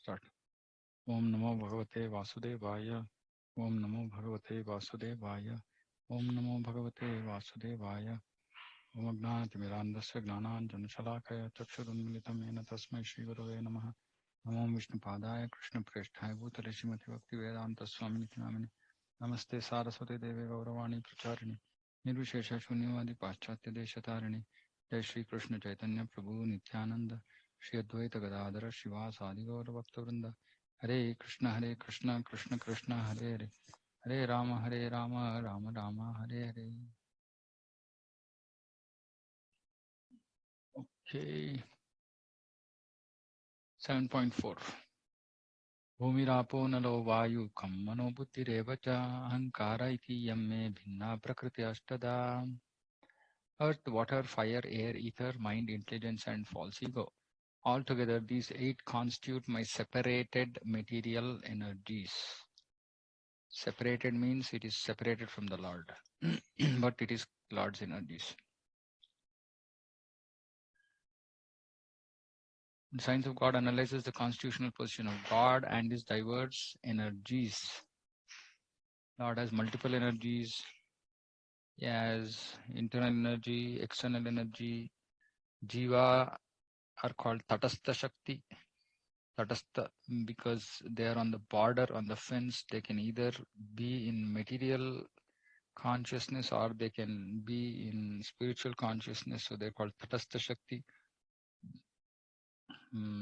Start. Om Namo Bhagavate Vasudevaya. Om Namo Bhagavate Vasudevaya. Om Namo Bhagavate Vasudevaya. Om Agnanatimirandasya Gnananjanashalakaya Chakshurunmilitam Yena Tasmai Shri Gurave Namaha. Namo Vishnu Padaya Krishna Presthaya Bhutale Srimati Bhakti Vedanta Swamini Namini. Namaste Saraswati Devi Gauravani Pracharini. Nirvishesha Shunyavadi Paschatya Deshatarini. Jai Shri Krishna Chaitanya Prabhu Nityananda. Shri Advaita Gadadhara Shivasadi Gaura Bhakta Hare Krishna, Krishna Krishna, Hare Hare. Hare Rama, Rama Rama, Hare Hare. Okay. 7.4. Bhumirapo nalo vayu kammano buddhireva cha ahankara iti yamme bhinna prakriti ashtada. Earth, water, fire, air, ether, mind, intelligence, and false ego. Altogether, these 8 constitute my separated material energies. Separated means it is separated from the Lord, but it is Lord's energies. The science of God analyzes the constitutional position of God and his diverse energies. Lord has multiple energies. He has internal energy, external energy. Jiva are called Tatastha Shakti. Tatastha because they are on the border, on the fence. They can either be in material consciousness or they can be in spiritual consciousness. So they're called Tatastha Shakti.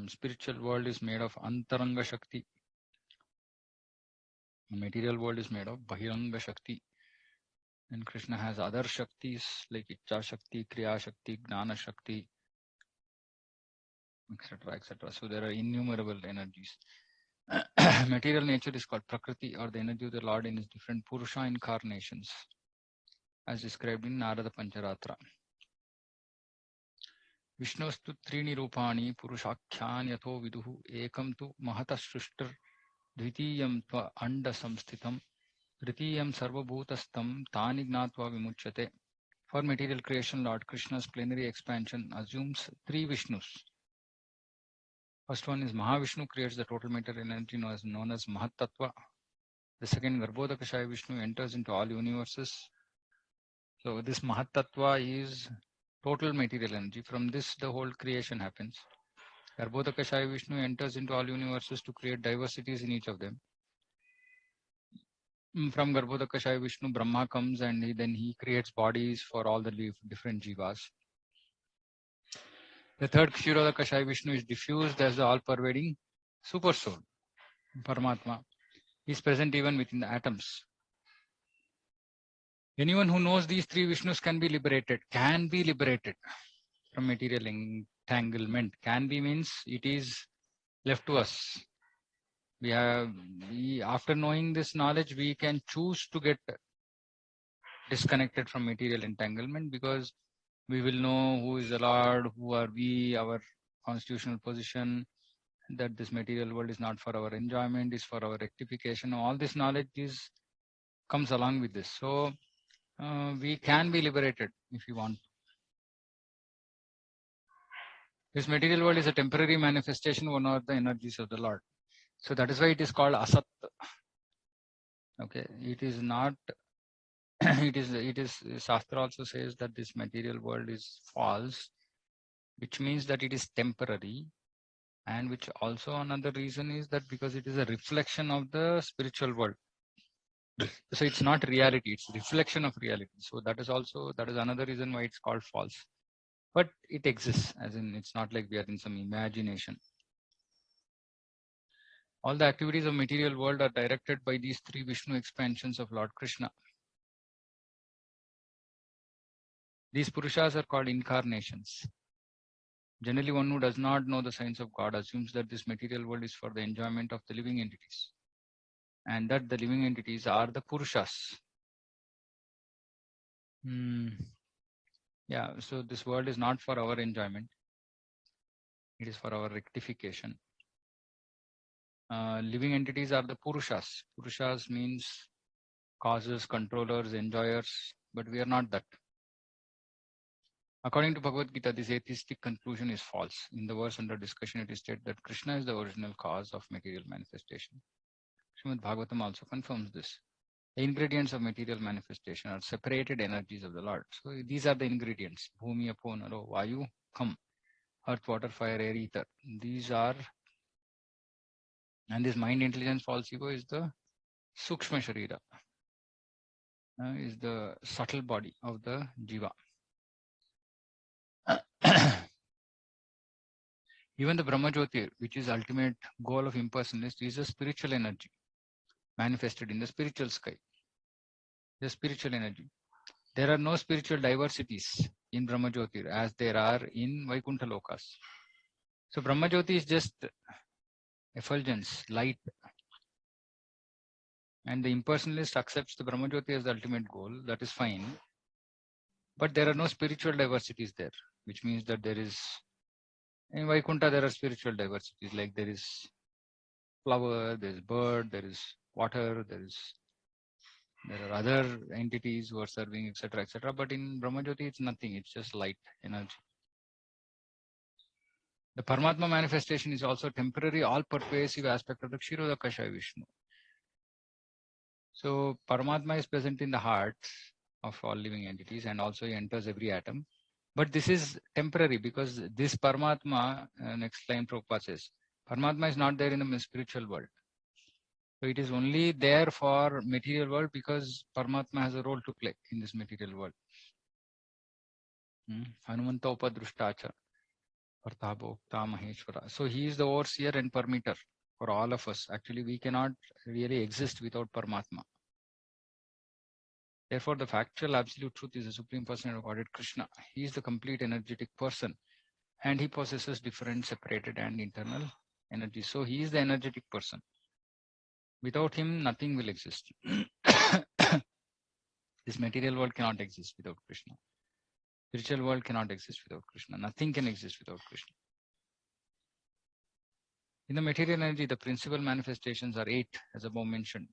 Spiritual world is made of Antaranga Shakti. The material world is made of Bahiranga Shakti. And Krishna has other Shaktis like Icha Shakti, Kriya Shakti, Gnana Shakti, etc. etc. So there are innumerable energies. Material nature is called Prakriti, or the energy of the Lord in his different Purusha incarnations, as described in Narada Pancharatra. Vishnustu Trini Rupani Purushakhyani Yatho Viduhu Ekam tu Mahata Shrishtar Dvitiyam Tva Anda Samsthitam Tritiyam Sarvabhutastam Tani Gnatva Vimuchyate. For material creation, Lord Krishna's plenary expansion assumes 3 Vishnus. First one is Mahavishnu, creates the total material energy known as Mahatattva. The second, Garbhodakashaya Vishnu, enters into all universes. So this Mahatattva is total material energy. From this, the whole creation happens. Garbhodakashaya Vishnu enters into all universes to create diversities in each of them. From Garbhodakashaya Vishnu, Brahma comes and then he creates bodies for all the different jivas. The third Kshirodakashaya Vishnu is diffused as the all-pervading super soul, Paramatma. He is present even within the atoms. Anyone who knows these 3 Vishnus can be liberated from material entanglement. Can be means it is left to us. After knowing this knowledge, we can choose to get disconnected from material entanglement, because we will know who is the Lord, who are we, our constitutional position, that this material world is not for our enjoyment, is for our rectification. All this knowledge comes along with this. So we can be liberated if we want. This material world is a temporary manifestation of one of the energies of the Lord. So that is why it is called Asat. Okay, it is not. It is. Shastra also says that this material world is false, which means that it is temporary, and which also another reason is that because it is a reflection of the spiritual world. So it's not reality; it's reflection of reality. So that is another reason why it's called false. But it exists, as in it's not like we are in some imagination. All the activities of material world are directed by these 3 Vishnu expansions of Lord Krishna. These Purushas are called incarnations. Generally, one who does not know the science of God assumes that this material world is for the enjoyment of the living entities, and that the living entities are the Purushas. Yeah, so this world is not for our enjoyment. It is for our rectification. Living entities are the Purushas. Purushas means causes, controllers, enjoyers, but we are not that. According to Bhagavad Gita, this atheistic conclusion is false. In the verse under discussion, it is stated that Krishna is the original cause of material manifestation. Srimad Bhagavatam also confirms this. The ingredients of material manifestation are separated energies of the Lord. So these are the ingredients. Bhumi, Apo, Naro, Vayu, Kham, earth, water, fire, air, ether. These are, and this mind, intelligence, false ego is the Sukshma Sharira, is the subtle body of the Jiva. Even the Brahmajyoti, which is ultimate goal of impersonalist, is a spiritual energy manifested in the spiritual sky. The spiritual energy. There are no spiritual diversities in Brahmajyoti as there are in Vaikuntha Lokas. So Brahmajyoti is just effulgence, light. And the impersonalist accepts the Brahmajyoti as the ultimate goal. That is fine. But there are no spiritual diversities there, which means that there is, in Vaikuntha, there are spiritual diversities, like there is flower, there is bird, there is water, there are other entities who are serving, etc., etc. But in Brahmajyoti, it's nothing. It's just light, energy. The Paramatma manifestation is also temporary, all-pervasive aspect of the Kshirodakashaya Vishnu. So Paramatma is present in the heart of all living entities and also he enters every atom. But this is temporary because this Paramatma, next line Prabhupada says, Paramatma is not there in the spiritual world. So it is only there for material world because Paramatma has a role to play in this material world. Hanumanta Upadrushtacha. So he is the overseer and permitter for all of us. Actually, we cannot really exist without Paramatma. Therefore, the factual absolute truth is the Supreme Personality of Godhead Krishna. He is the complete energetic person and he possesses different separated and internal energy. So he is the energetic person. Without him, nothing will exist. This material world cannot exist without Krishna. Spiritual world cannot exist without Krishna. Nothing can exist without Krishna. In the material energy, the principal manifestations are 8, as above mentioned.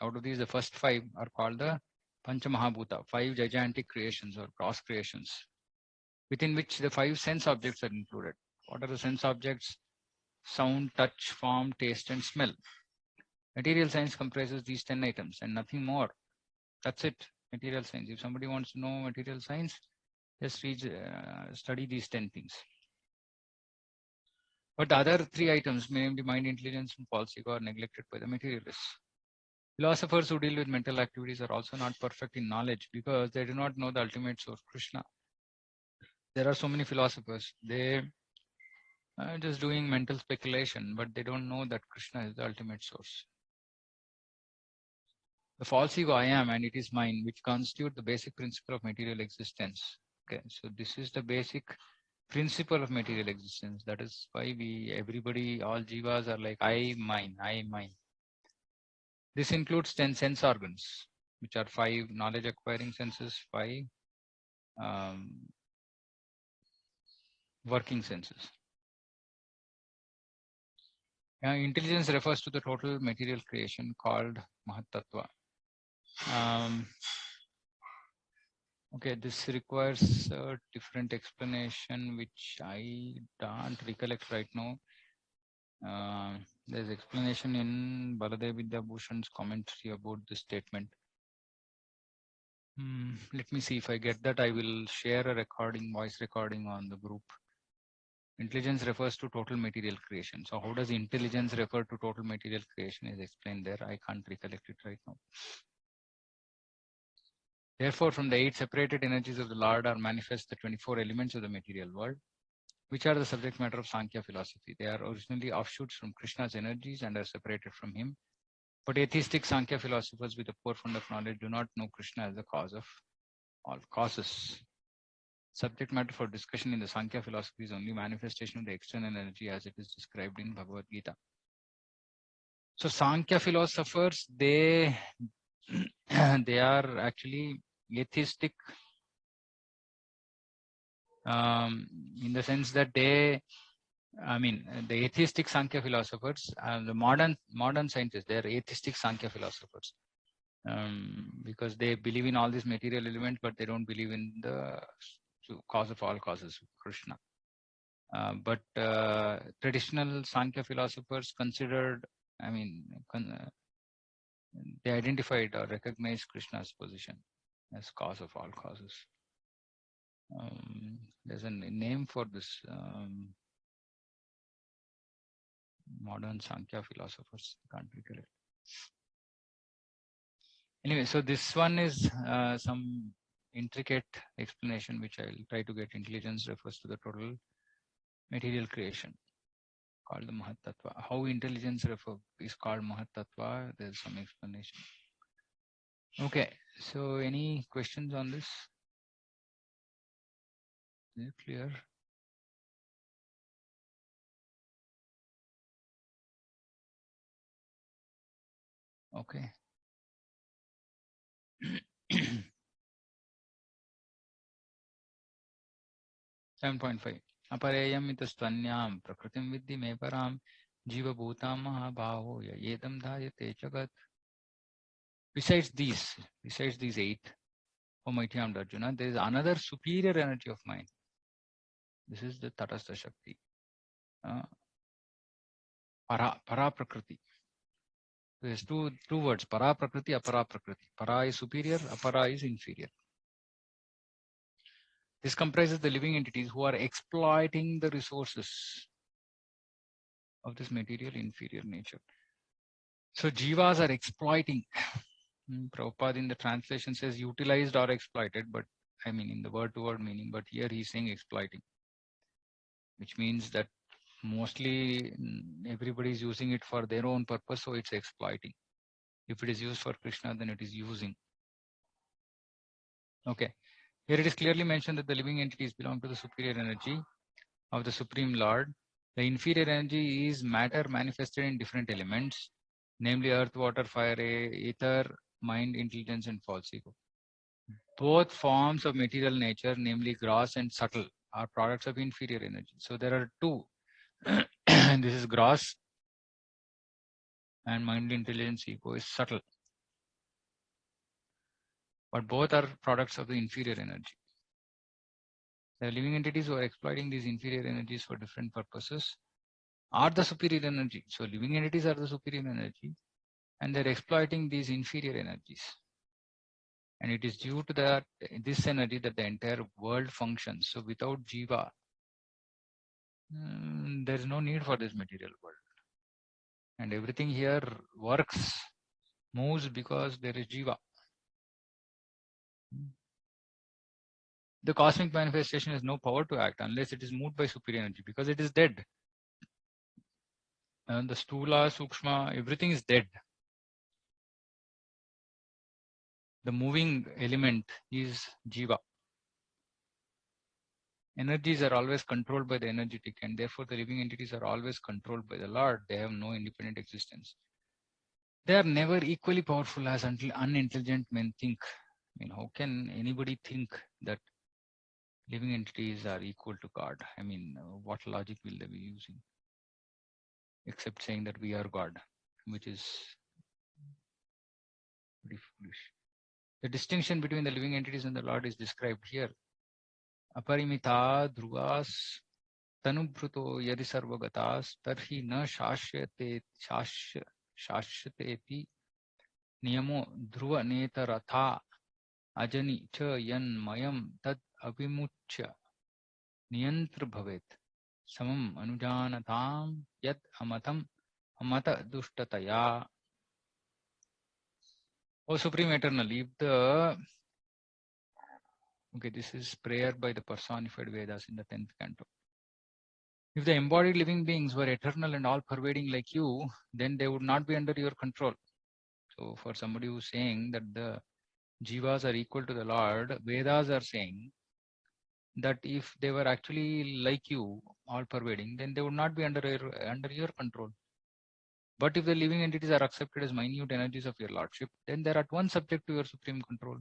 Out of these, the first 5 are called the Panchamahabhuta, 5 gigantic creations or cross creations, within which the 5 sense objects are included. What are the sense objects? Sound, touch, form, taste, and smell. Material science comprises these 10 items and nothing more. That's it, material science. If somebody wants to know material science, just study these 10 things. But the other 3 items, namely mind, intelligence, and false ego, are neglected by the materialists. Philosophers who deal with mental activities are also not perfect in knowledge because they do not know the ultimate source, Krishna. There are so many philosophers. They are just doing mental speculation, but they don't know that Krishna is the ultimate source. The false ego, I am, and it is mine, which constitute the basic principle of material existence. Okay, so this is the basic principle of material existence. That is why everybody, all jivas are like, I, mine, I, mine. This includes 10 sense organs, which are 5 knowledge acquiring senses, 5 working senses. Intelligence refers to the total material creation called Mahatattva. Okay, this requires a different explanation, which I don't recollect right now. There's explanation in Baladev Vidyabhushan's commentary about this statement. Let me see if I get that. I will share a recording, voice recording on the group. Intelligence refers to total material creation. So how does intelligence refer to total material creation is explained there. I can't recollect it right now. Therefore, from the 8 separated energies of the Lord are manifest the 24 elements of the material world, which are the subject matter of Sankhya philosophy. They are originally offshoots from Krishna's energies and are separated from him. But atheistic Sankhya philosophers with a poor fund of knowledge do not know Krishna as the cause of all causes. Subject matter for discussion in the Sankhya philosophy is only manifestation of the external energy as it is described in Bhagavad Gita. So Sankhya philosophers, they are actually atheistic in the sense that the atheistic Sankhya philosophers, the modern scientists, they are atheistic Sankhya philosophers because they believe in all these material elements, but they don't believe in the to cause of all causes, Krishna. But traditional Sankhya philosophers considered, they identified or recognized Krishna's position as cause of all causes. There's a name for this modern Sankhya philosophers. Can't recollect. Anyway, so this one is some intricate explanation which I'll try to get. Intelligence refers to the total material creation called the Mahat Tattva. How intelligence is called Mahat Tattva, there's some explanation. Okay, so any questions on this? Is it clear? Okay. 7.5. Apareyam itastanyam prakritim vidhi me param jiva bhutam mahabhavo yedam dhayate jagat. Besides these 8, O mighty armed Arjuna, there is another superior energy of mind. This is the Tatastha Shakti. Para Prakriti. There's two words, Para Prakriti, Apara Prakriti. Para is superior, Apara is inferior. This comprises the living entities who are exploiting the resources of this material inferior nature. So jivas are exploiting. Prabhupada in the translation says utilized or exploited, but I mean in the word-to-word meaning, but here he's saying exploiting, which means that mostly everybody is using it for their own purpose, so it's exploiting. If it is used for Krishna, then it is using. Okay. Here it is clearly mentioned that the living entities belong to the superior energy of the Supreme Lord. The inferior energy is matter manifested in different elements, namely earth, water, fire, ether, mind, intelligence, and false ego. Both forms of material nature, namely gross and subtle, are products of inferior energy. So there are two. And this is gross, and mind, intelligence, ego is subtle. But both are products of the inferior energy. The living entities who are exploiting these inferior energies for different purposes are the superior energy. So living entities are the superior energy, and they're exploiting these inferior energies. And it is due to this energy that the entire world functions. So without jiva, there is no need for this material world. And everything here works, moves because there is jiva. The cosmic manifestation has no power to act unless it is moved by superior energy, because it is dead. And the stula, sukshma, everything is dead. The moving element is jiva. Energies are always controlled by the energetic, and therefore the living entities are always controlled by the Lord. They have no independent existence. They are never equally powerful as unintelligent men think. I mean, how can anybody think that living entities are equal to God? I mean, what logic will they be using? Except saying that we are God, which is pretty foolish. The distinction between the living entities and the Lord is described here. Aparimita dhruvas tanubhruto yadi sarvagatas tarhi na shashyateti niyamo dhruva netaratha ajani cha yan mayam tad avimuchya niyantra bhavet samam anujanatam yad amatam amata dushtataya. O Supreme Eternal, this is prayer by the personified Vedas in the 10th canto. If the embodied living beings were eternal and all-pervading like you, then they would not be under your control. So for somebody who's saying that the jivas are equal to the Lord, Vedas are saying that if they were actually like you, all-pervading, then they would not be under your control. But if the living entities are accepted as minute energies of your Lordship, then they are at once subject to your supreme control.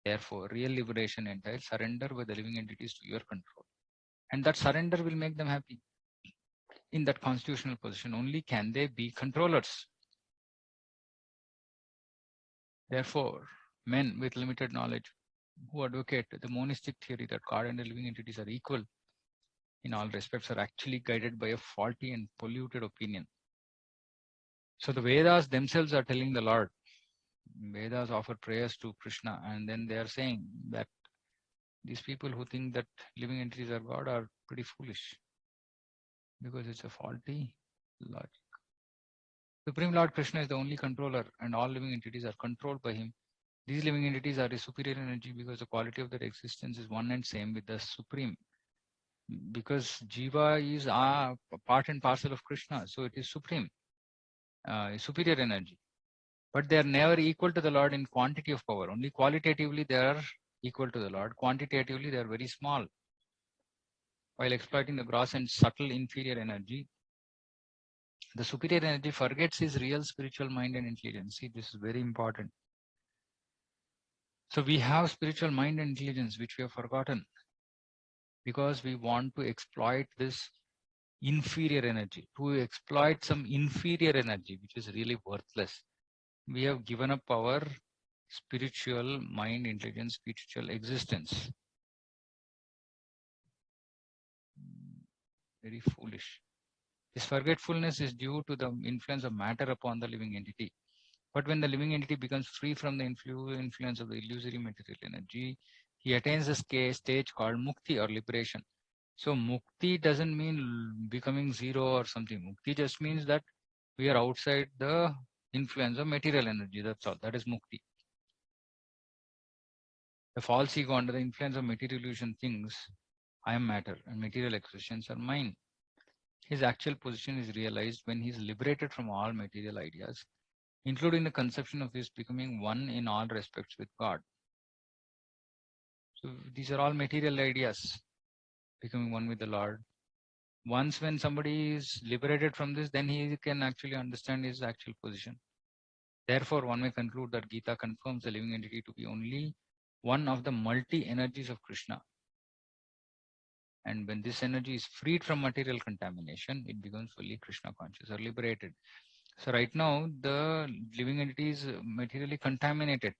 Therefore, real liberation entails surrender by the living entities to your control. And that surrender will make them happy. In that constitutional position, only can they be controllers. Therefore, men with limited knowledge who advocate the monistic theory that God and the living entities are equal in all respects are actually guided by a faulty and polluted opinion. So the Vedas themselves are telling the Lord, Vedas offer prayers to Krishna, and then they are saying that these people who think that living entities are God are pretty foolish because it's a faulty logic. Supreme Lord Krishna is the only controller, and all living entities are controlled by him. These living entities are a superior energy because the quality of their existence is one and same with the Supreme. Because Jiva is a part and parcel of Krishna, so it is supreme, superior energy. But they are never equal to the Lord in quantity of power. Only qualitatively they are equal to the Lord. Quantitatively they are very small. While exploiting the gross and subtle inferior energy, the superior energy forgets his real spiritual mind and intelligence. See, this is very important. So we have spiritual mind and intelligence, which we have forgotten because we want to exploit this inferior energy, to exploit some inferior energy, which is really worthless. We have given up our spiritual mind, intelligence, spiritual existence. Very foolish. This forgetfulness is due to the influence of matter upon the living entity. But when the living entity becomes free from the influence of the illusory material energy, he attains a stage called mukti or liberation. So mukti doesn't mean becoming zero or something. Mukti just means that we are outside the influence of material energy. That's all. That is mukti. The false ego under the influence of material illusion thinks I am matter and material existence are mine. His actual position is realized when he is liberated from all material ideas, including the conception of his becoming one in all respects with God. So these are all material ideas, becoming one with the Lord. Once when somebody is liberated from this, then he can actually understand his actual position. Therefore, one may conclude that Gita confirms the living entity to be only one of the multi-energies of Krishna. And when this energy is freed from material contamination, it becomes fully Krishna conscious or liberated. So right now, the living entity is materially contaminated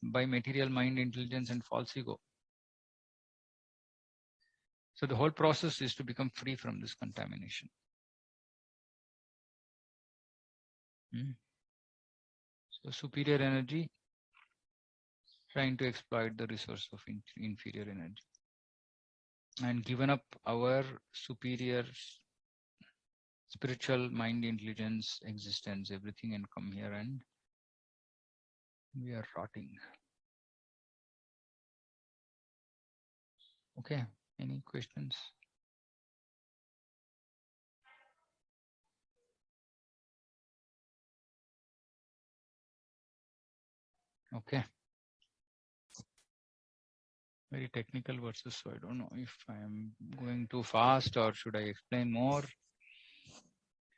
by material mind, intelligence, and false ego. So the whole process is to become free from this contamination. So superior energy trying to exploit the resource of inferior energy. And given up our superior spiritual mind, intelligence, existence, everything, and come here and we are rotting. Okay, any questions? Okay. Very technical verses, so I don't know if I am going too fast or should I explain more.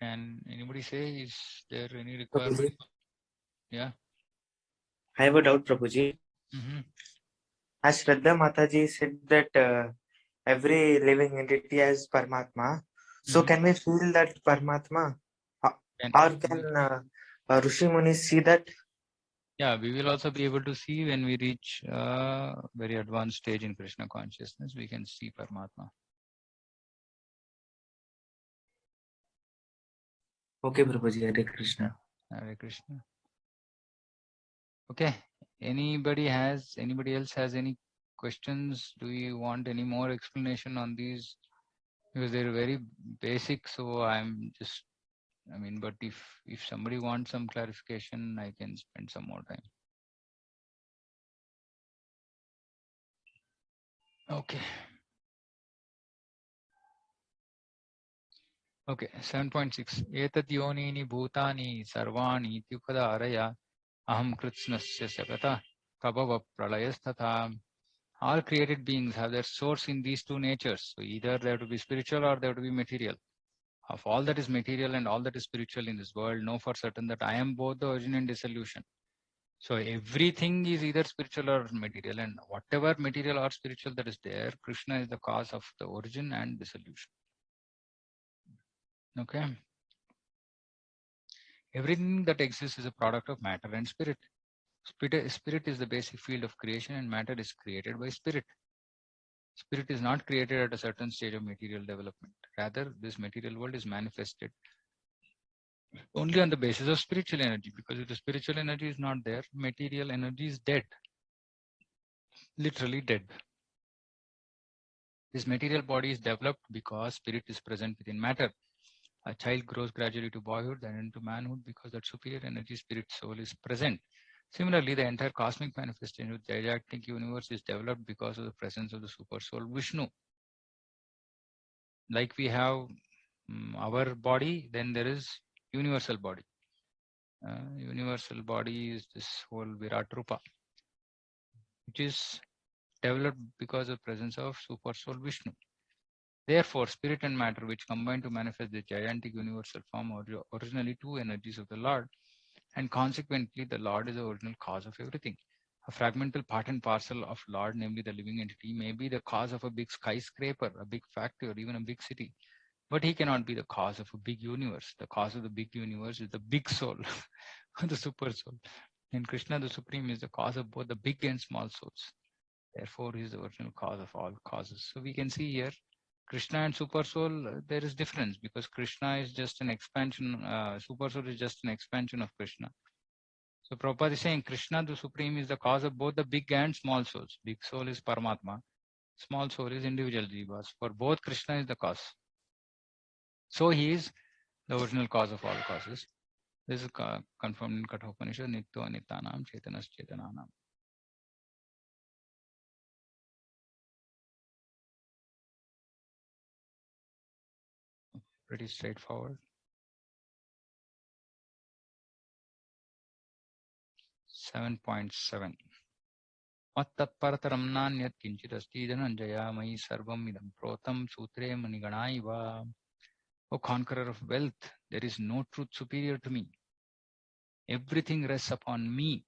Can anybody say, is there any requirement? Prabhuji, Yeah. I have a doubt, Prabhuji. As Shraddha Mataji said that every living entity has Paramatma. So can we feel that Paramatma? Or can Rishi Munis see that? Yeah, we will also be able to see when we reach a very advanced stage in Krishna consciousness, we can see Paramatma. Okay, Prabhuji, Hare Krishna. Hare Krishna. Okay. Anybody else has any questions? Do you want any more explanation on these? Because they're very basic, so but if somebody wants some clarification, I can spend some more time. Okay. Okay, 7.6. Etat yonini bhutani sarvani ityukada araya aham kritsnasya sagata kabhava pralayasthatha. All created beings have their source in these two natures. So either they have to be spiritual or they have to be material. Of all that is material and all that is spiritual in this world, know for certain that I am both the origin and dissolution. So everything is either spiritual or material, and whatever material or spiritual that is there, Krishna is the cause of the origin and dissolution. Okay. Everything that exists is a product of matter and spirit. Spirit is the basic field of creation, and matter is created by spirit. Spirit is not created at a certain stage of material development. Rather, this material world is manifested only on the basis of spiritual energy, because if the spiritual energy is not there, material energy is dead, literally dead. This material body is developed because spirit is present within matter. A child grows gradually to boyhood, then into manhood, because that superior energy, spirit, soul is present. Similarly, the entire cosmic manifestation of the gigantic universe is developed because of the presence of the super soul Vishnu. Like we have our body, then there is universal body. Universal body is this whole Virat Rupa, which is developed because of presence of super soul Vishnu. Therefore, spirit and matter, which combine to manifest the gigantic universal form, are originally two energies of the Lord, and consequently, the Lord is the original cause of everything. A fragmental part and parcel of Lord, namely the living entity, may be the cause of a big skyscraper, a big factory, or even a big city. But he cannot be the cause of a big universe. The cause of the big universe is the big soul, the super soul. And Krishna, the Supreme, is the cause of both the big and small souls. Therefore, he is the original cause of all causes. So we can see here, Krishna and super soul, there is difference, because Krishna is just an expansion, super soul is just an expansion of Krishna. So Prabhupada is saying Krishna, the Supreme, is the cause of both the big and small souls. Big soul is Paramatma, small soul is individual jivas. For both, Krishna is the cause. So he is the original cause of all causes. This is confirmed in Kathopanishad, Nityo Anityanam Chetanas Chetananam. Pretty straightforward. 7.7. Mattৎparatam nanyat kinchidasti dhananjaya mayi sarvam idam protam sutre maniganaiva. O conqueror of wealth, there is no truth superior to me. Everything rests upon me.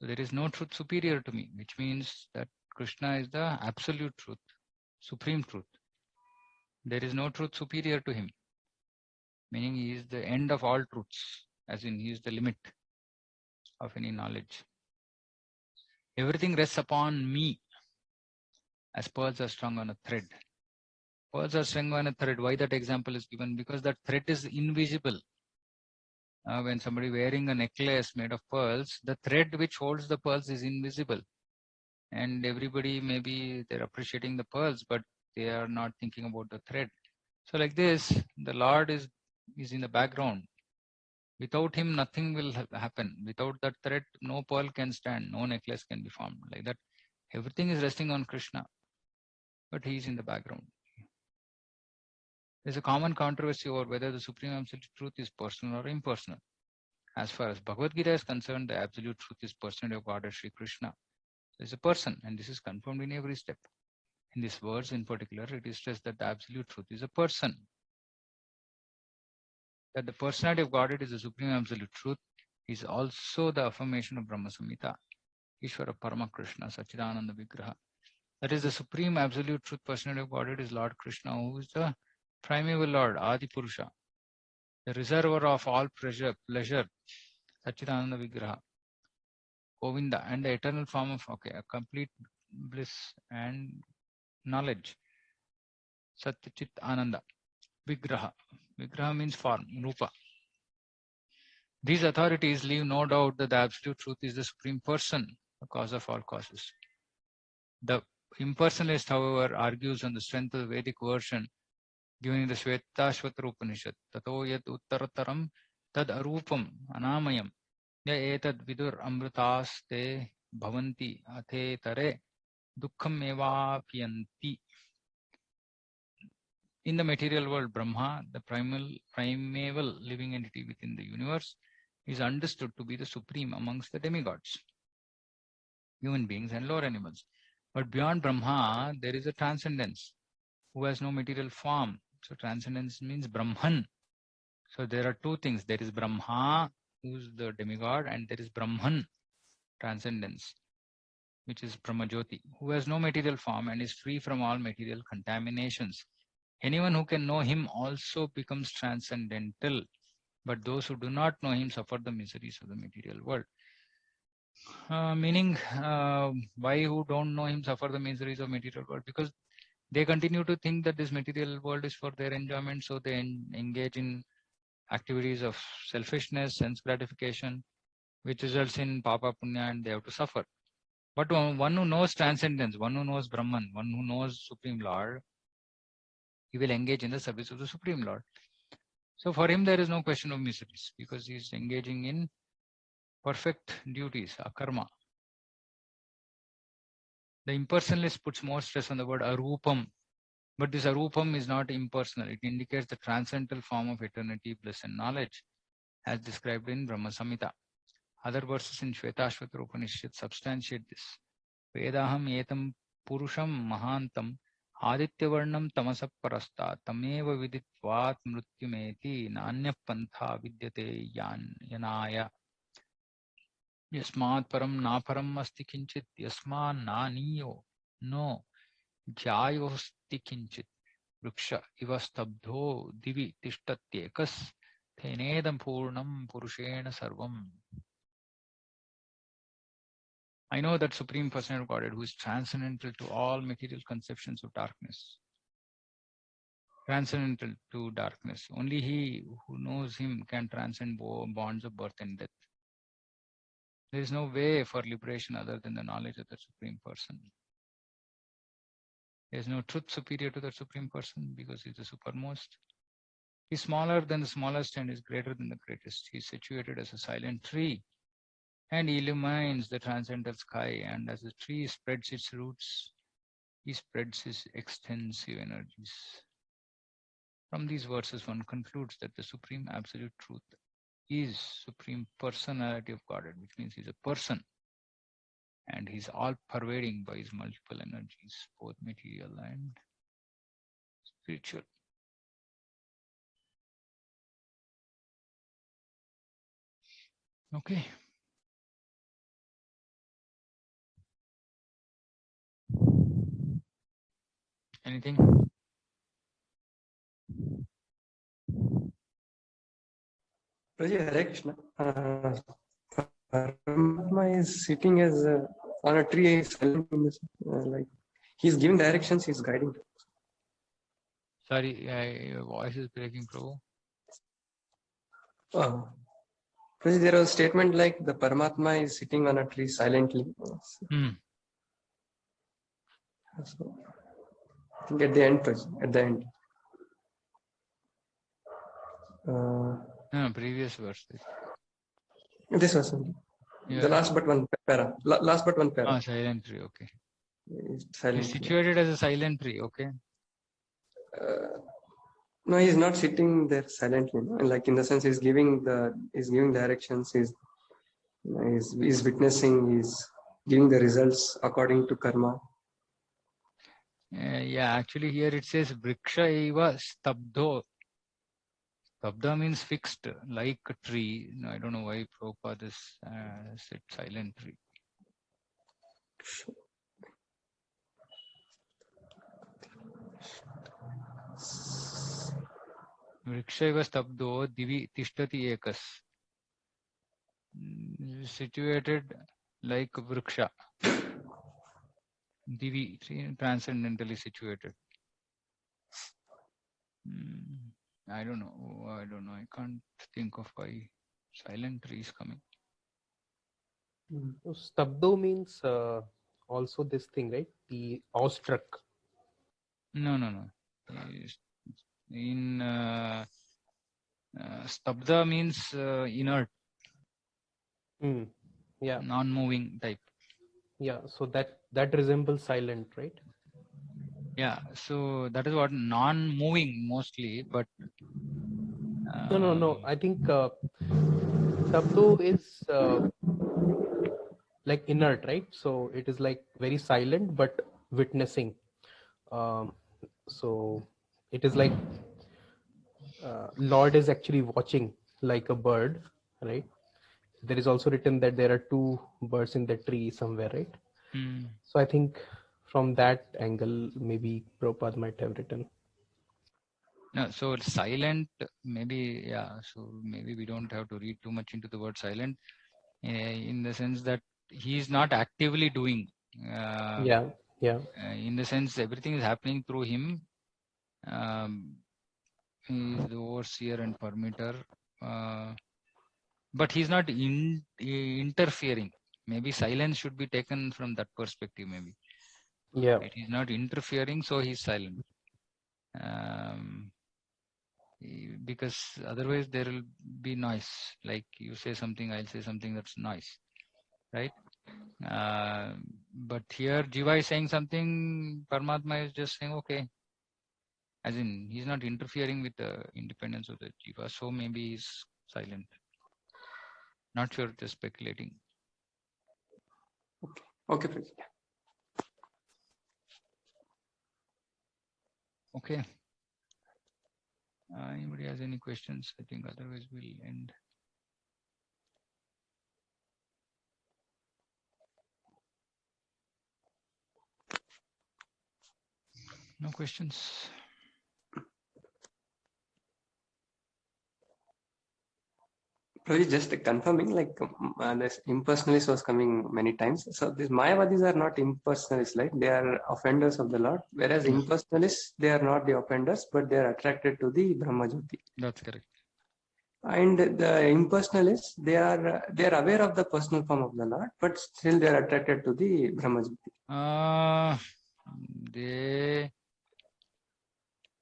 So there is no truth superior to me, which means that Krishna is the absolute truth, supreme truth. There is no truth superior to him, meaning he is the end of all truths, as in he is the limit of any knowledge. Everything rests upon me, as pearls are strung on a thread. Pearls are strung on a thread. Why that example is given? Because that thread is invisible. When somebody wearing a necklace made of pearls, the thread which holds the pearls is invisible. And everybody, maybe they're appreciating the pearls, but they are not thinking about the thread. So like this, the Lord is in the background. Without him, nothing will happen. Without that thread, no pearl can stand, no necklace can be formed. Like that, everything is resting on Krishna, but he is in the background. There's a common controversy over whether the Supreme Absolute Truth is personal or impersonal. As far as Bhagavad Gita is concerned, the Absolute Truth is personality of God as Sri Krishna. Is a person, and this is confirmed in every step. In these words in particular, it is stressed that the Absolute Truth is a person. That the personality of Godhead is the Supreme Absolute Truth is also the affirmation of Brahma Samhita, Ishvara Parama Krishna, Sachidananda Vigraha. That is the Supreme Absolute Truth personality of Godhead is Lord Krishna, who is the primeval Lord, Adi Purusha, the reservoir of all pleasure, Sachidananda Vigraha, Govinda, and the eternal form of a complete bliss and knowledge, Satyachit Ananda. Vigraha. Vigraha means form, Rupa. These authorities leave no doubt that the absolute truth is the supreme person, the cause of all causes. The impersonalist, however, argues on the strength of the Vedic version given in the Shvetashvatara Upanishad. Tato yad uttarataram tad arupam anamayam ya etad vidur amritaste bhavanti athe tare dukkham evapiyanti. In the material world, Brahma, the primeval living entity within the universe, is understood to be the supreme amongst the demigods, human beings and lower animals. But beyond Brahma, there is a transcendence who has no material form. So transcendence means Brahman. So there are two things. There is Brahma, who is the demigod, and there is Brahman, transcendence, which is Brahmajyoti, who has no material form and is free from all material contaminations. Anyone who can know him also becomes transcendental, but those who do not know him suffer the miseries of the material world. Meaning, why who don't know him suffer the miseries of material world? Because they continue to think that this material world is for their enjoyment, so they engage in activities of selfishness, sense gratification, which results in papa punya, and they have to suffer. But one who knows transcendence, one who knows Brahman, one who knows Supreme Lord, he will engage in the service of the Supreme Lord. So for him, there is no question of miseries because he is engaging in perfect duties, akarma. The impersonalist puts more stress on the word arupam, but this arupam is not impersonal. It indicates the transcendental form of eternity, bliss, and knowledge, as described in Brahma Samhita. Other verses in Shvetashvatara Upanishad substantiate this. Vedaham etam purusham mahantam adityavarnam tamasap parasta tameva viditvat mrityumeti nanya pantha vidyate yanaya yasmat param naparam asti kinchit yasman naniyo no jyosti kinchit vriksha iva stabdho divi tishtatyekas tenedam purnam purushena sarvam. I know that Supreme Personality of Godhead, who is transcendental to all material conceptions of darkness, transcendental to darkness. Only he who knows him can transcend bonds of birth and death. There is no way for liberation other than the knowledge of the Supreme Person. There is no truth superior to the Supreme Person because he is the supermost. He is smaller than the smallest and is greater than the greatest. He is situated as a silent tree and he illumines the transcendental sky, and as the tree spreads its roots, he spreads his extensive energies. From these verses, one concludes that the Supreme Absolute Truth is Supreme Personality of Godhead, which means he's a person and he's all pervading by his multiple energies, both material and spiritual. Okay. Anything? Hare Krishna. Paramatma is sitting as on a tree, silent, like he's giving directions, he's guiding. Sorry, your voice is breaking, Prabhu. There was a statement like the Paramatma is sitting on a tree silently. So, I think at the end. No, previous verse. This was the last but one para. Last but one para. Silent tree, okay. Silent. He's situated as a silent tree, okay. No, he's not sitting there silently. No? Like in the sense, he's giving directions. He's witnessing. He's giving the results according to karma. Yeah, actually here it says vriksha eva stabdho. Stabdha means fixed, like a tree. No, I don't know why Prabhupada is said silent tree. Vriksha eva stabdho divi tishtati ekas. Situated like vriksha. Divi, transcendentally situated. I don't know. I can't think of why silent tree is coming. Stabdo means also this thing, right? The awestruck. No. In stabda means inert. Yeah. Non-moving type. Yeah. So that resembles silent, right? Yeah. So that is what non-moving mostly, but no. I think stabdo is like inert, right? So it is like very silent but witnessing. So it is like Lord is actually watching like a bird, right? There is also written that there are two birds in the tree somewhere, right? So I think from that angle, maybe Prabhupada might have written. No, so silent, maybe, yeah. So maybe we don't have to read too much into the word silent in the sense that he is not actively doing. Yeah. In the sense, everything is happening through him. He is the overseer and permitter, but he's not interfering. Maybe silence should be taken from that perspective. Maybe Yeah. he's not interfering, so he's silent. Because otherwise there will be noise. Like you say something, I'll say something. That's noise, right? But here Jiva is saying something. Paramatma is just saying okay. As in, he's not interfering with the independence of the Jiva, so maybe he's silent. Not sure, just speculating. Okay, Prabhuji. Okay. Anybody has any questions? I think otherwise we'll end. No questions? Prabhuji, just confirming, like this impersonalist was coming many times. So these Mayavadis are not impersonalists, right? They are offenders of the Lord. Whereas Yeah. impersonalists, they are not the offenders, but they are attracted to the Brahmajyoti. That's correct. And the impersonalists, they are aware of the personal form of the Lord, but still they are attracted to the Brahmajyoti. They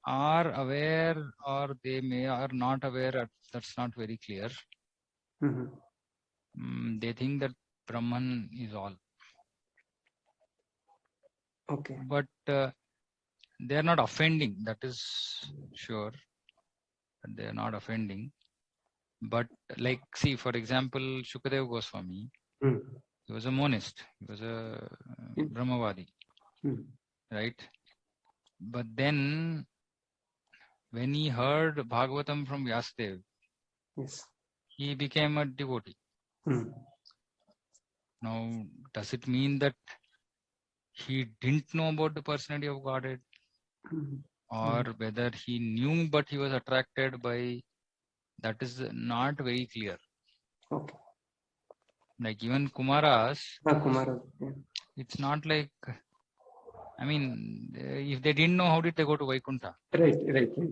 are aware or they may are not aware. That's not very clear. They think that Brahman is all. Okay. But they are not offending. That is sure. They are not offending. But like, see, for example, Shukadeva Goswami, he was a monist. He was a Brahmavadi. Right? But then when he heard Bhagavatam from Vyasadeva, Yes. he became a devotee. Now, does it mean that he didn't know about the personality of Godhead? Or whether he knew but he was attracted by, that is not very clear. Okay. Like even Kumaras, Kumaras, it's not like, I mean, if they didn't know, how did they go to Vaikuntha? Right,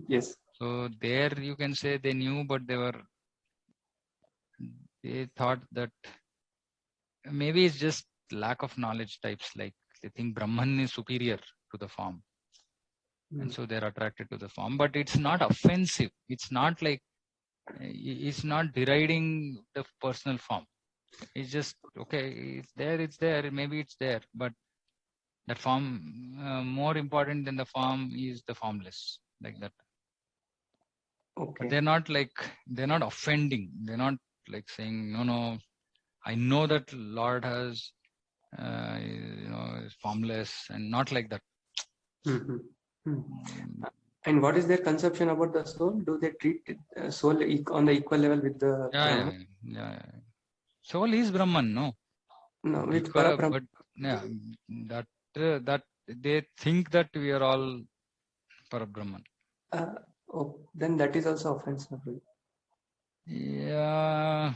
yes. So there you can say they knew, but they thought that maybe it's just lack of knowledge types, like they think Brahman is superior to the form. And so they're attracted to the form, but it's not offensive. It's not like, it's not deriding the personal form. It's just, okay, it's there, maybe it's there, but that form, more important than the form is the formless, like that. Okay. But they're not offending. They're not like saying, no, I know that Lord has, is formless, and not like that. And what is their conception about the soul? Do they treat soul on the equal level with the Brahman? Yeah. Soul is Brahman, no? No, with Parabrahman. But yeah, that they think that we are all Parabrahman. Then that is also offensive. Yeah,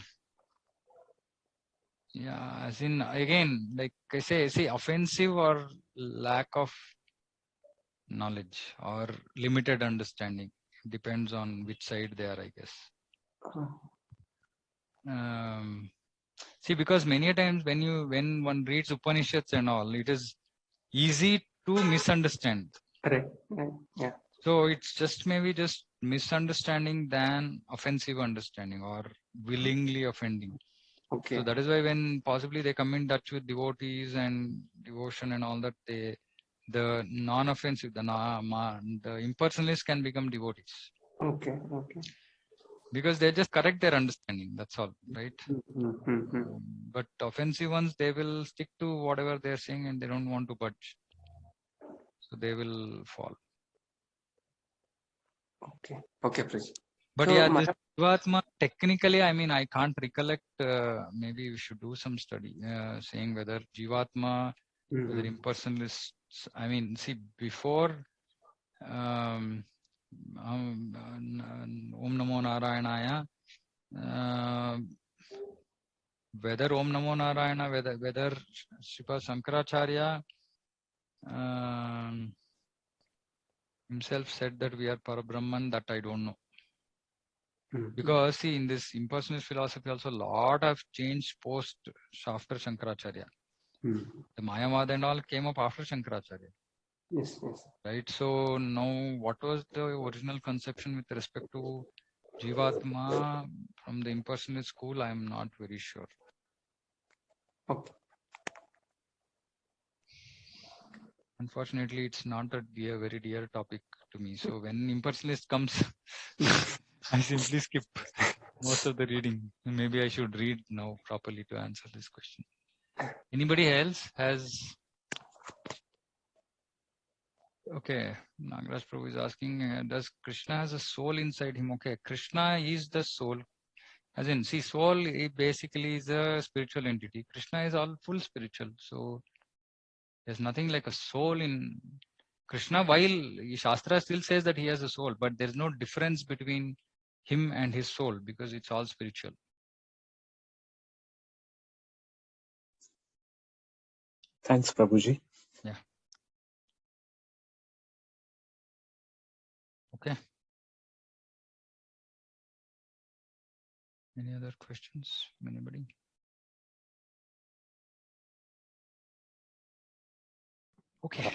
as in, again, like I say offensive or lack of knowledge or limited understanding. Depends on which side they are, I guess. See, because many times when one reads Upanishads and all, it is easy to misunderstand. Right. Yeah. So it's just maybe just misunderstanding than offensive understanding or willingly offending. Okay. So that is why when possibly they come in touch with devotees and devotion and all that, the non-offensive, the impersonalists can become devotees. Okay. Because they just correct their understanding. That's all, right? But offensive ones, they will stick to whatever they're saying and they don't want to budge. So they will fall. Okay, please. But so this Jivatma, technically, I mean, I can't recollect. Maybe we should do some study saying whether Jivatma, whether impersonalists, I mean, see, before Om Namo Narayanaya, whether Om Namo Narayana, whether Sripad Shankaracharya himself said that we are Parabrahman, that I don't know. Because see, in this impersonalist philosophy also, a lot of change after Shankaracharya. The Mayavada and all came up after Shankaracharya. Yes, yes. Right. So now, what was the original conception with respect to Jivatma from the impersonalist school? I am not very sure. Okay. Unfortunately, it's not a very dear topic to me. So when impersonalist comes, I simply skip most of the reading. Maybe I should read now properly to answer this question. Anybody else has? Okay, Nagaraj Prabhu is asking, does Krishna has a soul inside him? Okay, Krishna is the soul. As in, see, soul basically is a spiritual entity. Krishna is all full spiritual. So there's nothing like a soul in Krishna. While Shastra still says that he has a soul, but there's no difference between him and his soul because it's all spiritual. Thanks, Prabhuji. Yeah. Okay. Any other questions from anybody? Okay.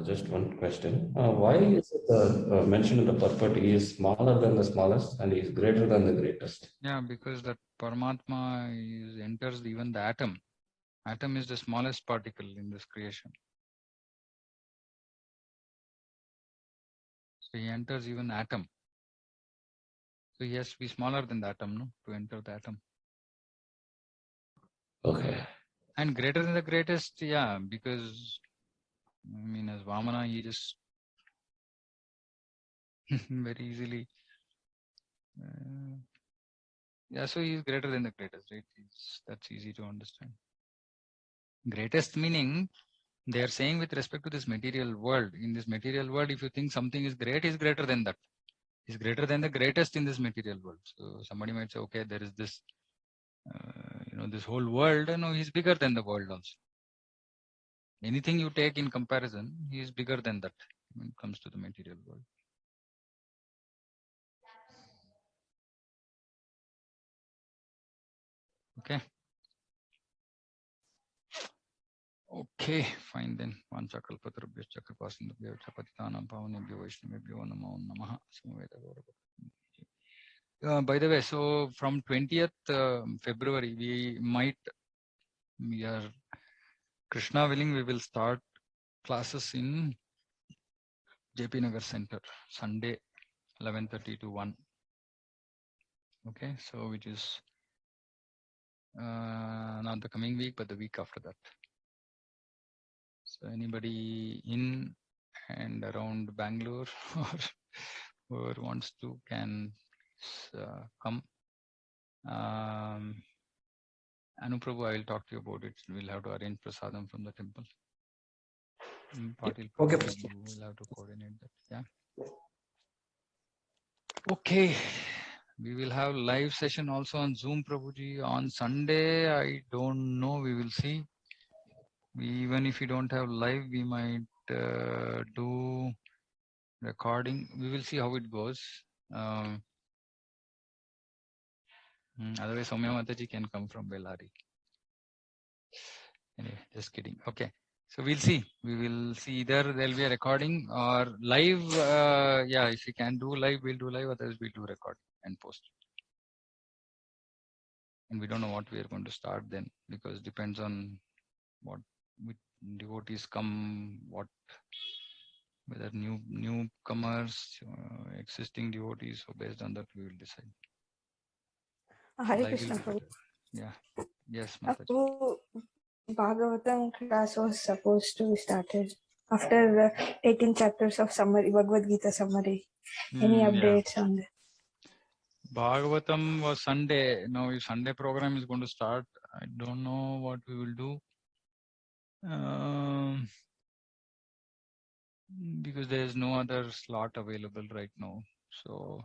Just one question. Why is it mentioned in the purport he is smaller than the smallest and he is greater than the greatest? Yeah, because that Paramatma enters even the atom. Atom is the smallest particle in this creation. So he enters even atom. So he has to be smaller than the atom, no, to enter the atom. Okay. And greater than the greatest, yeah, because I mean, as Vamana, he just very easily. Yeah, so he is greater than the greatest, right? That's easy to understand. Greatest meaning they are saying with respect to this material world. In this material world, if you think something is great, is greater than that. Is greater than the greatest in this material world. So somebody might say, okay, there is this, this whole world. No, he's bigger than the world also. Anything you take in comparison, he is bigger than that when it comes to the material world. Okay. Okay, fine then. Vanchakalpatarabhyascha kripasindabhyo chapatitanam pavanebhyo vaishnavebhyo namo namaha. By the way, so from 20th February, we are, Krishna willing, we will start classes in JP Nagar Center, Sunday, 11:30 to 1. Okay, so which is not the coming week, but the week after that. So anybody in and around Bangalore or whoever wants to can come. Anuprabhu, I will talk to you about it. We'll have to arrange prasadam from the temple. Patil, Okay. we'll have to coordinate that. Yeah. Okay. We will have live session also on Zoom, Prabhuji. On Sunday, I don't know. We will see. Even if we don't have live, we might do recording. We will see how it goes. Otherwise, Soumya Mataji can come from Bellary. Anyway, just kidding. Okay. So we'll see. We will see either there'll be a recording or live. Yeah, if we can do live, we'll do live. Otherwise, we'll do record and post. And we don't know what we are going to start then, because it depends on what devotees come, whether newcomers, existing devotees. So based on that, we will decide. Hare Live Krishna will be Prabhu. better. Yeah. Yes, Mataji. Prabhu, Bhagavatam class was supposed to be started after the 18 chapters of summary, Bhagavad Gita summary. Any updates on that? Bhagavatam was Sunday. Now, if Sunday program is going to start, I don't know what we will do. Because there is no other slot available right now. So,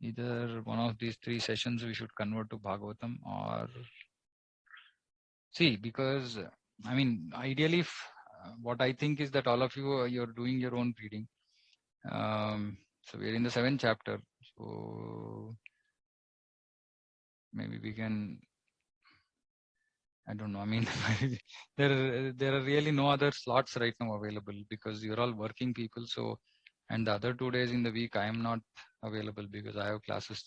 either one of these 3 sessions we should convert to Bhagavatam, or see, because I mean, ideally, what I think is that all of you you're doing your own reading. So we're in the 7th chapter, so maybe we can. I don't know. I mean, there are really no other slots right now available because you're all working people. So, and the other 2 days in the week I am not available because I have classes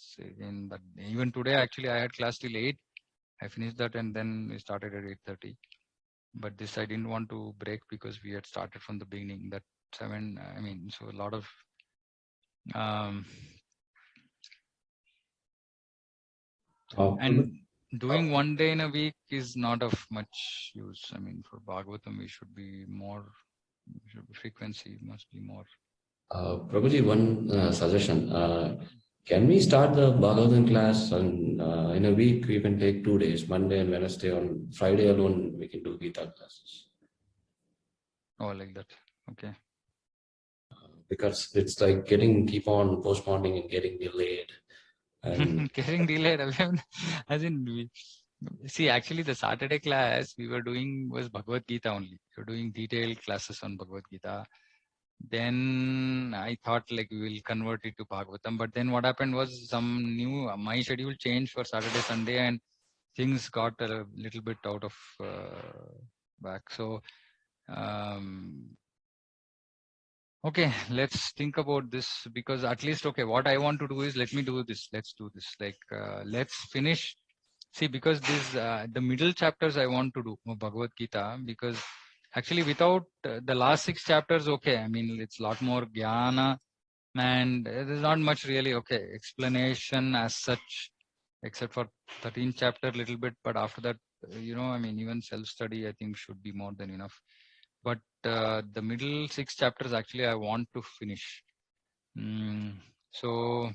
in. But even today, actually, I had class till 8. I finished that and then we started at 8:30. But this I didn't want to break because we had started from the beginning. That 7. I mean, so a lot of. And doing 1 day in a week is not of much use. I mean, for Bhagavatam, we should be more, frequency must be more. Prabhuji, one suggestion. Can we start the Bhagavatam class and in a week we can take 2 days, Monday and Wednesday. On Friday alone, we can do Gita classes. Oh, like that. Okay. Because it's like keep on postponing and getting delayed. And getting delayed. As in, see, actually, the Saturday class we were doing was Bhagavad Gita only. We were doing detailed classes on Bhagavad Gita. Then I thought like we will convert it to Bhagavatam. But then what happened was my schedule changed for Saturday, Sunday, and things got a little bit out of whack. So, okay, let's think about this because at least, okay, what I want to do is let's do this. Like, let's finish. See, because the middle chapters I want to do Bhagavad Gita because actually without the last 6 chapters, okay, I mean, it's a lot more jnana and there's not much really, okay, explanation as such, except for 13th chapter a little bit. But after that, I mean, even self-study, I think should be more than enough. But the middle 6 chapters actually I want to finish. So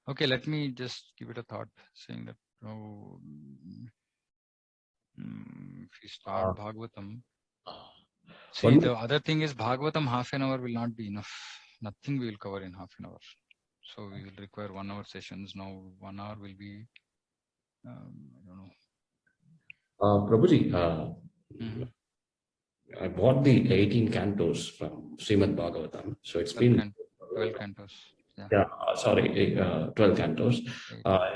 okay, let me just give it a thought, saying that if we start Bhagavatam, see, the other thing is Bhagavatam half an hour will not be enough. Nothing we will cover in half an hour. So we will require 1 hour sessions. Now 1 hour will be, I don't know. Prabhuji, I bought the 18 cantos from Srimad Bhagavatam. So it's been 12 cantos. Yeah, sorry, 12 cantos.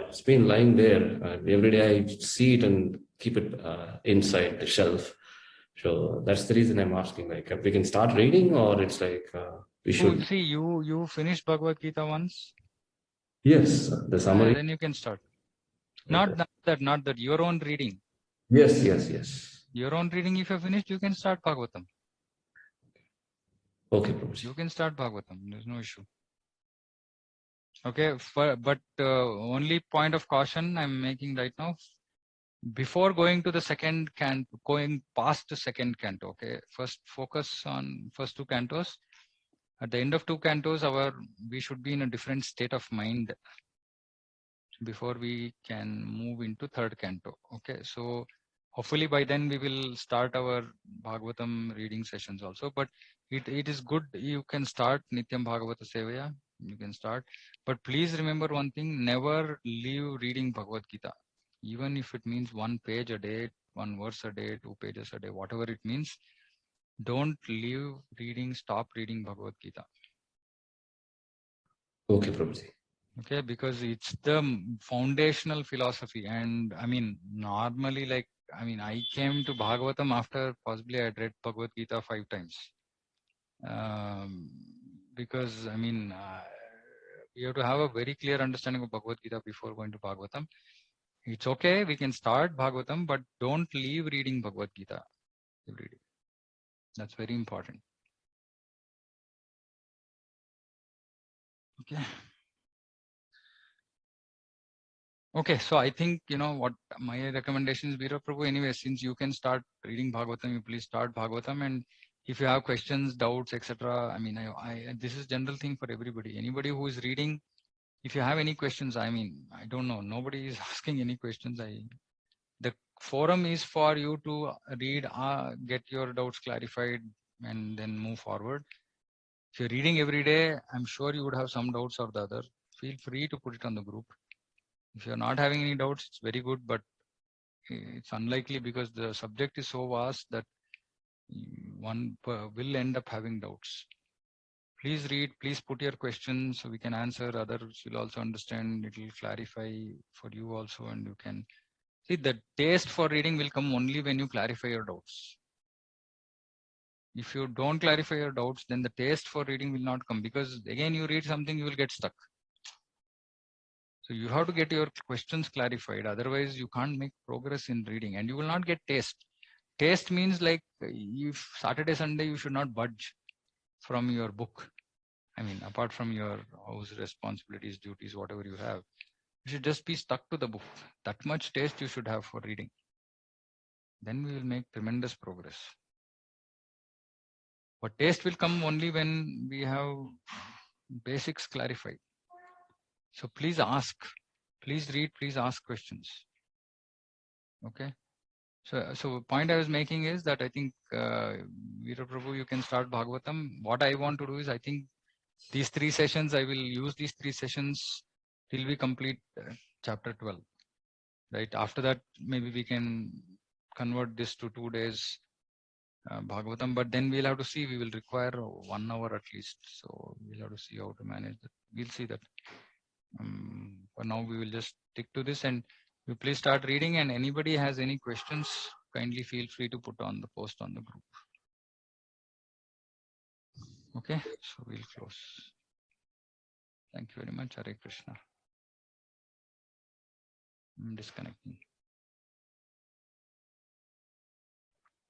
It's been lying there. Every day I see it and keep it inside the shelf. So that's the reason I'm asking, like, if we can start reading or it's like we should. See, you finished Bhagavad Gita once? Yes, the summary. Then you can start. Okay. Not that, your own reading. Yes. Your own reading, if you finished, you can start Bhagavatam. Okay, Prabhuji. You can start Bhagavatam. There's no issue. Okay, but only point of caution I'm making right now, before going to the second canto, going past the second canto, okay, first focus on first 2 cantos. At the end of 2 cantos, we should be in a different state of mind before we can move into 3rd canto. Okay, so hopefully by then we will start our Bhagavatam reading sessions also. But it is good, you can start Nityam Bhagavata Sevaya, you can start. But please remember one thing, never leave reading Bhagavad Gita. Even if it means 1 page a day, 1 verse a day, 2 pages a day, whatever it means, don't leave reading, stop reading Bhagavad Gita. Okay, Prabhuji. Okay, because it's the foundational philosophy. And I mean, normally, like, I mean, I came to Bhagavatam after possibly I had read Bhagavad Gita 5 times. Because, I mean, we have to have a very clear understanding of Bhagavad Gita before going to Bhagavatam. It's okay, we can start Bhagavatam, but don't leave reading Bhagavad Gita every day. That's very important. Okay, so I think, what my recommendation is, Veera Prabhu, anyway, since you can start reading Bhagavatam, you please start Bhagavatam. And if you have questions, doubts, etc., I mean, this is general thing for everybody. Anybody who is reading, if you have any questions, I mean, I don't know, nobody is asking any questions. The forum is for you to read, get your doubts clarified, and then move forward. If you're reading every day, I'm sure you would have some doubts or the other. Feel free to put it on the group. If you're not having any doubts, it's very good, but it's unlikely because the subject is so vast that one will end up having doubts. Please read, please put your questions so we can answer. Others will also understand. It will clarify for you also, and you can see the taste for reading will come only when you clarify your doubts. If you don't clarify your doubts, then the taste for reading will not come, because again, you read something, you will get stuck. So you have to get your questions clarified. Otherwise, you can't make progress in reading, and you will not get taste. Taste means like if Saturday, Sunday, you should not budge from your book. I mean, apart from your house responsibilities, duties, whatever you have, you should just be stuck to the book. That much taste you should have for reading. Then we will make tremendous progress. But taste will come only when we have basics clarified. So please ask, please read, please ask questions. Okay. So point I was making is that I think, Veera Prabhu, you can start Bhagavatam. What I want to do is, I think these 3 sessions, I will use these 3 sessions till we complete chapter 12. Right. After that, maybe we can convert this to 2 days Bhagavatam, but then we'll have to see, we will require 1 hour at least. So we'll have to see how to manage that. We'll see that. For now, we will just stick to this, and you please start reading, and anybody has any questions, kindly feel free to put on the post on the group. Okay, so we'll close. Thank you very much. Hare Krishna. I'm disconnecting.